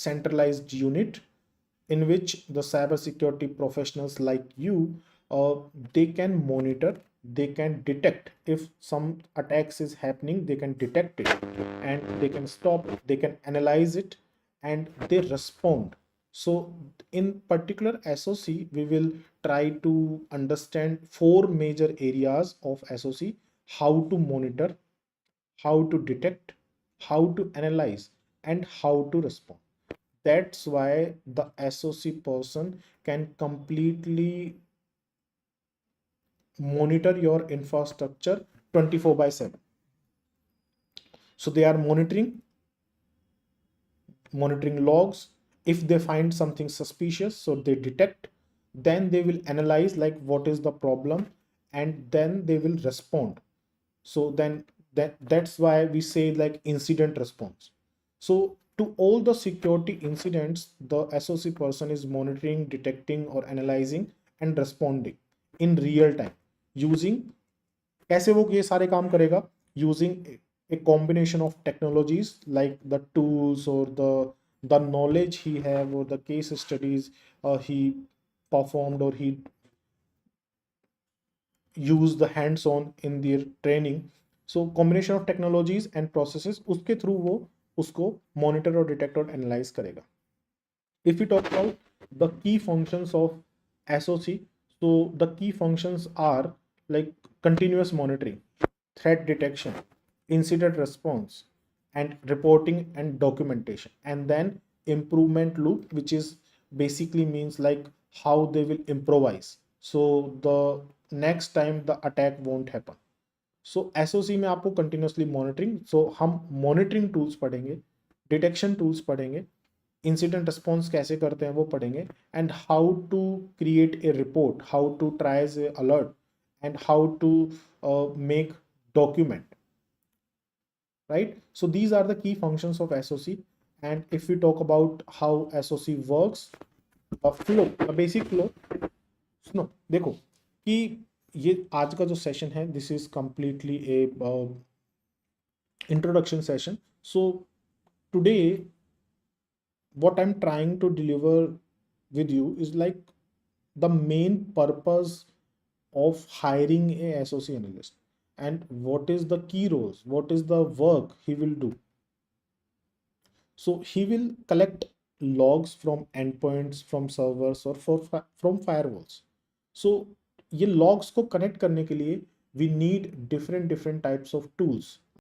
centralized unit in which the cybersecurity professionals like you, uh, they can monitor, they can detect if some attacks is happening, they can detect it and they can stop it, they can analyze it, and they respond. So in particular SOC, we will try to understand four major areas of SOC: how to monitor, how to detect, how to analyze, and how to respond. That's why the SOC person can completely monitor your infrastructure 24 by 7. So they are monitoring logs. If they find something suspicious, so they detect, then they will analyze like what is the problem, and then they will respond. So then that's why we say like incident response. So to all the security incidents, the SOC person is monitoring, detecting or analyzing and responding in real time using, कैसे वो ये सारे काम करेगा, using a combination of technologies like the tools or the knowledge he have or the case studies he performed or he use the hands on in their training. So combination of technologies and processes, उसके through वो उसको monitor और detect और analyze करेगा. If we talk about the key functions of SOC, so the key functions are like continuous monitoring, threat detection, incident response, and reporting and documentation, and then improvement loop, which is basically means like how they will improvise. So the next time the attack won't happen. So SOC में आपको continuously monitoring, so हम monitoring tools पढ़ेंगे, detection tools पढ़ेंगे, incident response कैसे करते हैं वो पढ़ेंगे, and how to create a report, how to triage a alert, and how to make document, right? So these are the key functions of SOC. And if we talk about how SOC works, a flow, a basic flow. सुनो देखो कि ये आज का जो session है, this is completely A introduction session. So today what I'm trying to deliver with you is like the main purpose of hiring a SOC analyst, and what is the key roles, what is the work he will do. So he will collect logs from endpoints, from servers or from firewalls. So ये logs को connect करने के लिए we need different types of tools.